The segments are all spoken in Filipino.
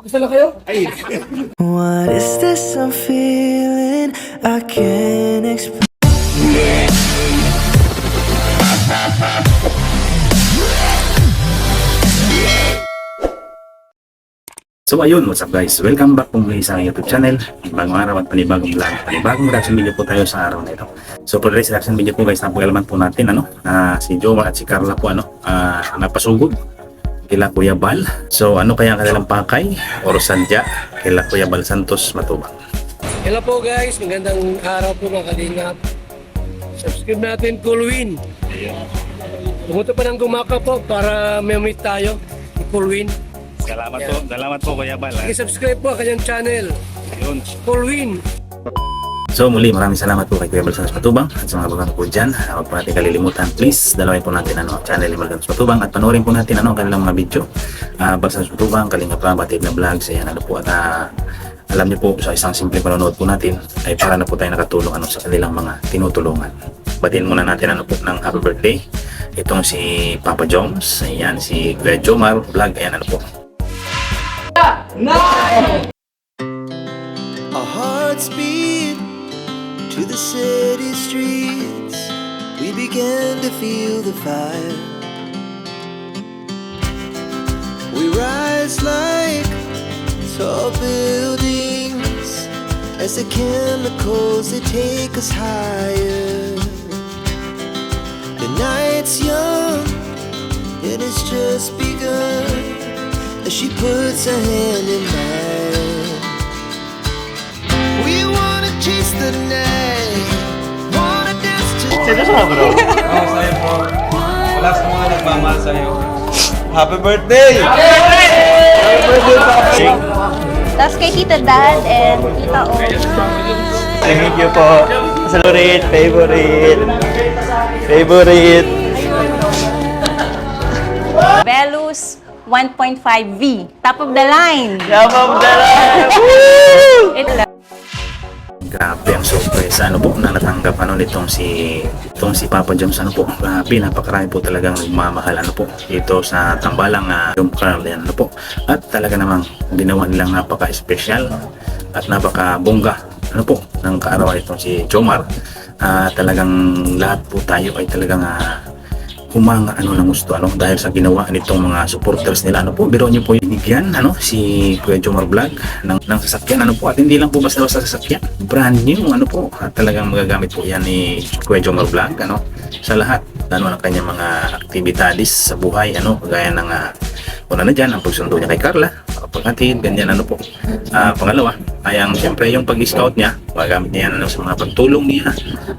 Pakisala kayo? Ay. What is this I'm feeling? I can't explain. So ayun, what's up guys? Welcome back po muli sa aking YouTube channel. Bagong araw at panibagong vlog. Panibagong reaction video po tayo sa araw na ito. So for today's reaction video po guys, napag-alaman po natin si Jomar at si Carla po napasugod kila Kuya Bal. So ano kaya ang kanilang pakay or sadya kila Kuya Bal Santos Matubang. Hello po guys, magandang araw po mga kalingap. Subscribe natin, Coolwin. Pumunta pa ng Gumaka po para may-meet tayo ni Coolwin. Salamat po Kuya Bal. I-subscribe po ang kanyang channel, Yun. Coolwin. So muli, maraming salamat po kay Kuya Bal Santos Matubang at sa mga bagang po dyan. Huwag po natin kalilimutan, please, dalawin po natin channel ni Bal Santos Matubang at panoorin po natin ang kanilang mga video. Bal Santos Matubang, Kalinga Prab, Batid na Vlogs, ayan po at alam niyo po sa isang simple panonood po natin ay para na po tayo nakatulong sa kanilang mga tinutulungan. Batiin muna natin po ng happy birthday. Itong si Papa Joms, ayan si Kuya Jomar Vlog, ayan po. Our hearts beat to the city streets. We began to feel the fire. We rise like tall buildings as the chemicals they take us higher. The night's young and it's just begun as she puts her hand in mine. We wanna chase the night, wanna dance to Sino sa bro? Oo, sa'yo po. Wala sa mga nagmamahal sa'yo. Happy birthday! Happy birthday, Papa! Tapos kay Tita Dad and Tita O. Thank you po. Favorite. Velus 1.5V. Top of the line. Top of the line! Ito lang. Grabe ang surprise na natanggap nitong si Papa Joms grabe, napakarami po talagang nagmamahal dito sa tambalang yung Carl at talaga namang ginawa nilang napaka-special at napaka-bongga ng kaarawan itong si Jomar. Talagang lahat po tayo ay talagang humanga ng gusto dahil sa ginawa nitong mga supporters nila biro niyo po binigyan si Kuya Jomar Vlog ng sasakyan at hindi lang po basta sasakyan, brand new at talagang magagamit po yan ni Kuya Jomar Vlog sa lahat ng kanyang mga aktibidades sa buhay gaya ng una na dyan ang pagsundo niya kay Carla, paghatid ganyan pangalawa ay siyempre yung pag-scout niya, magagamit niya sa mga pagtulong niya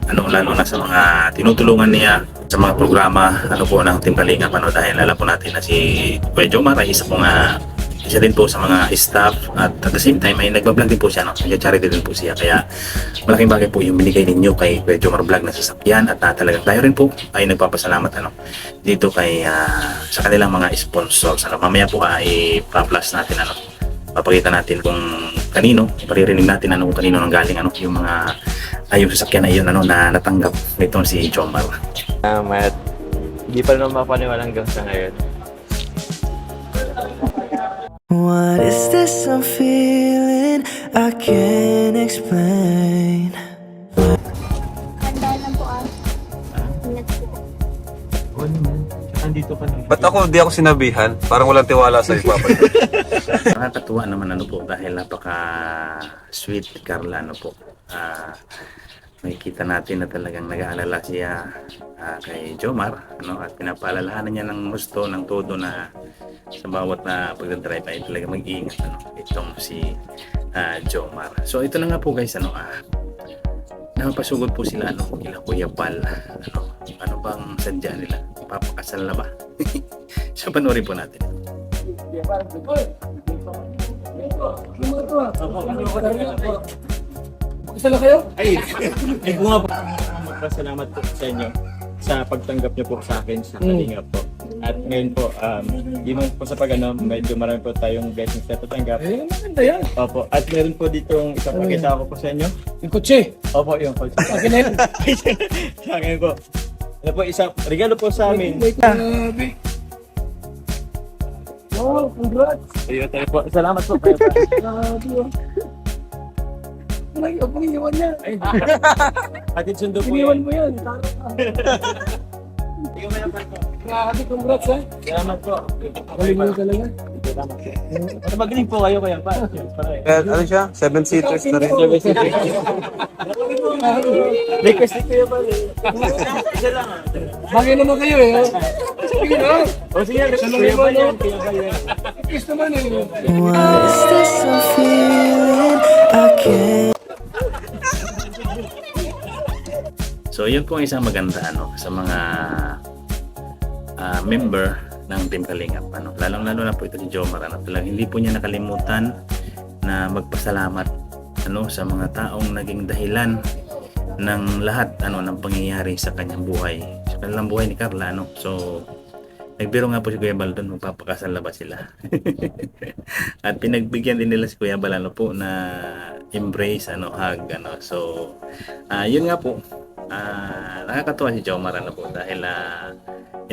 lalo na sa mga tinutulungan niya sa mga programa ng Team Kalingap dahil alam po natin na si Kuya Jomar ay isa din po sa mga staff at the same time ay nagbablog din po siya nag-charity din po siya, kaya malaking bagay po yung binigay ninyo kay Kuya Jomar Vlog na sasakyan at talagang tayo rin po ay nagpapasalamat dito kay sa kanilang mga sponsors. Mamaya po ay pa-plus natin papakita natin kung kanino, paririnig natin kung kanino nang galing yung mga yung sasakyan na iyon na natanggap nitong si Jomar. Salamat. Hindi pa naman mapaniwala hanggang sa ngayon. What is this I'm feeling? I can't explain. Ba't di ako sinabihan? Parang walang tiwala sa'yo, Papa. Nakakatuwa naman dahil napaka sweet ni Carla makikita natin na talagang nag-aalala siya kay Jomar at pinapaalalahanan niya ng gusto ng todo na sa bawat pagdadrive ay talaga mag-iingat itong si Jomar. So ito na nga po guys napasugod po sila kila Kuya Bal ano bang sadya nila, ipapakasal na ba? So panoorin po natin. Pakisala kayo? Ay, kung nga po, magpasalamat po sa inyo sa pagtanggap niyo po sa akin sa Kalingap po. At ngayon po, yun po sa medyo marami po tayong blessings na tatanggap. Maganda yan. Opo, at meron po ditong ipapakita ko po sa inyo. Yung kotse. Opo, yung kotse. Akin na yan. Sa akin po. Ano po, regalo po sa amin. Grabe. Oh, congrats. Ayun tayo po. Salamat po. Kuya Bal. Ay, huwag mong iwan niya. Ay, hatid sundo po Iniwan yan. mo yan. Ikaw Kuya Bal po. Ate, congrats ha. Salamat po. Galing mo talaga. Salamat po. Magaling po kayo Kuya Bal. Ano siya? 7-seaters na rin. Request ni Kuya Bal. Isa lang. Bagay naman kayo eh. Sige na. O sige, Isa lang Kuya Bal naman, yan. Kuya Bal yan. Kiss naman eh. Is this a feeling I can't? So yun po ang isang maganda sa mga member ng Team Kalingap. Lalong-lalo na po ito si Jomar. Talagang hindi po niya nakalimutan na magpasalamat sa mga taong naging dahilan ng lahat ng pangyayari sa kanyang buhay. Sa kanilang buhay ni Carla. So nagbiro nga po si Kuya Bal doon, magpapakasal na ba sila? At pinagbigyan din nila si Kuya Bal po na embrace, hug, So, yun nga po, nakakatuwa si Jomar po dahil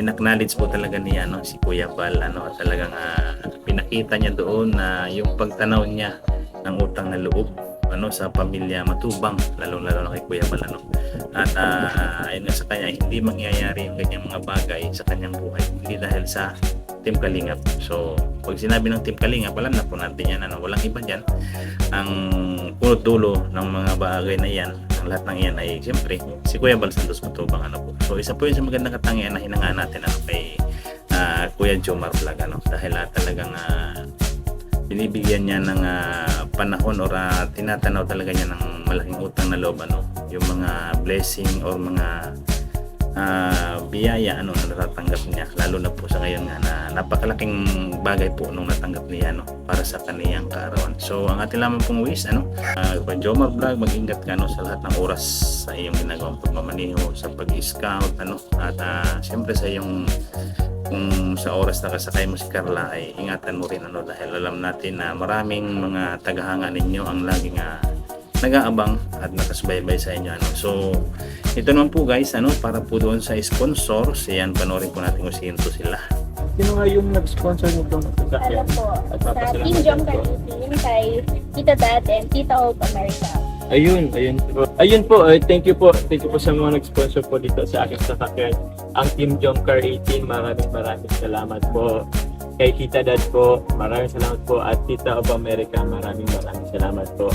in-acknowledge po talaga niya si Kuya Bal, talagang pinakita niya doon na yung pagtanaw niya ng utang na loob sa pamilya Matubang, lalong-lalo na kay Kuya Bal. At ayun nga sa kanya, hindi mangyayari yung ganyang mga bagay sa kanyang buhay hindi dahil sa Team Kalingap. So pag sinabi ng Team Kalingap, alam na po natin yan, walang iba dyan. Ang punot dulo ng mga bagay na yan, ang lahat ng yan ay siyempre si Kuya Bal Santos Matubang. So isa po yun sa magandang katangian na hinangaan natin kay Kuya Jomar Vlog, dahil talagang binibigyan niya ng panahon or tinatanaw talaga niya ng malaking utang na loob, yung mga blessing or mga biyaya na natatanggap niya, lalo na po sa ngayon nga na napakalaking bagay po nung natanggap niya para sa kaniyang kaarawan. So ang ating lamang pong wish, Kuya Jomar Vlog, mag-ingat ka sa lahat ng oras sa iyong ginagawang pagmamaniho, sa pag-scout, at siyempre sa iyong kung sa oras na kasakay mo si Carla ay ingatan mo rin dahil alam natin na maraming mga tagahanga ninyo ang laging nag-aabang at nakasubaybay sa inyo. So ito naman po guys, para po doon sa sponsors, yan, panoorin po natin kung sino sila. Sino nga yung nag-sponsor nito? Alam po, sa Team Jom Carlin, kay Tita Dad and Tita Hope America. Ayun po, thank you po sa mga nag-sponsor po dito sa aking sasakyan. Ang Team Jom Car 18, maraming salamat po. Kay Tita Dad po, maraming salamat po. At Tita of America, maraming salamat po.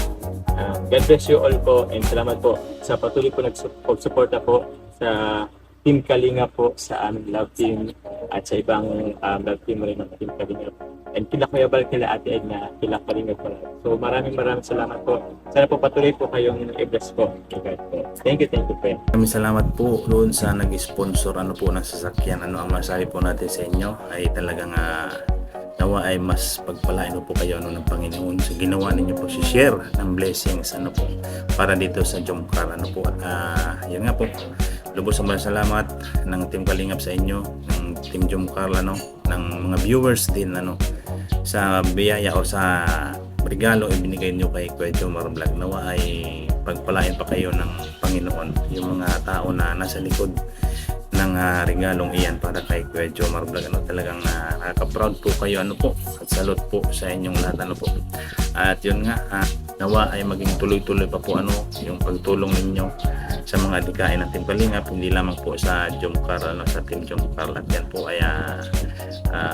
God bless you all po, and salamat po sa patuloy po nag-suporta po sa Team Kalinga po, sa aming love team at sa ibang love team rin ng Team Kalinga. And kila Kuya Bal, kila Ate Edna, kila Kalinga po. So maraming salamat po. Sana po patuloy po kayong i-bless po. Thank you po. Maraming salamat po doon sa nag-sponsor po ng sasakyan. Ang masabi po natin sa inyo ay talagang nawa ay mas pagpalain po kayo ng Panginoon sa ginawa ninyo po, share ng blessings po para dito sa Jomcar po. At yan nga po, lubos ang salamat ng Team Kalingap sa inyo, ng Team Jomcar, ng mga viewers din sa biyaya o sa regalo ibinigay nyo kay Kuya Jomar Vlog. Nawa ay pagpalain pa kayo ng Panginoon yung mga tao na nasa likod ng regalong iyan para kay Kuya Jomar Vlog. Talagang nakaka-proud po kayo po, at salute po sa inyong lahat po. At yun nga, nawa ay maging tuloy-tuloy pa po yung pagtulong ninyo sa mga adikain ng Team Kalingap, hindi lamang po sa Jomcar, sa Team Jomcar. At yan po ay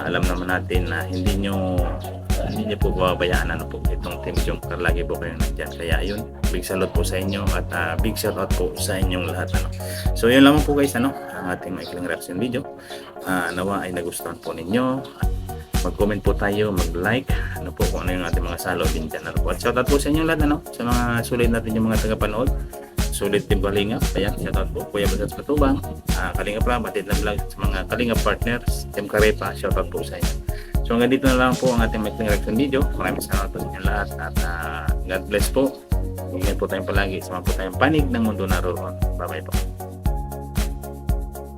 alam naman natin na hindi nyo po babayaan po itong Team Jomcar, lagi po kayong nandyan. Kaya yun, big salute po sa inyo at big shout out po sa inyong lahat. So yun lamang po guys, ang ating maikling reaction video. Nawa ay nagustuhan po ninyo. Mag-comment po tayo, mag-like, po kung ano yung ating mga salo din dyan. At shoutout po sa inyo lahat, sa mga sulit natin yung mga tagapanood. Sulit Team Kalingap, ayan, shoutout po, Kuya Bal Santos Matubang, Kalingap Ram, Batid na Vlog, sa mga Kalingap partners, Team Karepa, shoutout po sa inyo. So hanggang dito na lang po ang ating maikling reaction video. Maraming salamat po sa inyo lahat at God bless po. Ingat po tayong palagi, sama po tayong panig ng mundo naroon. Bye bye po.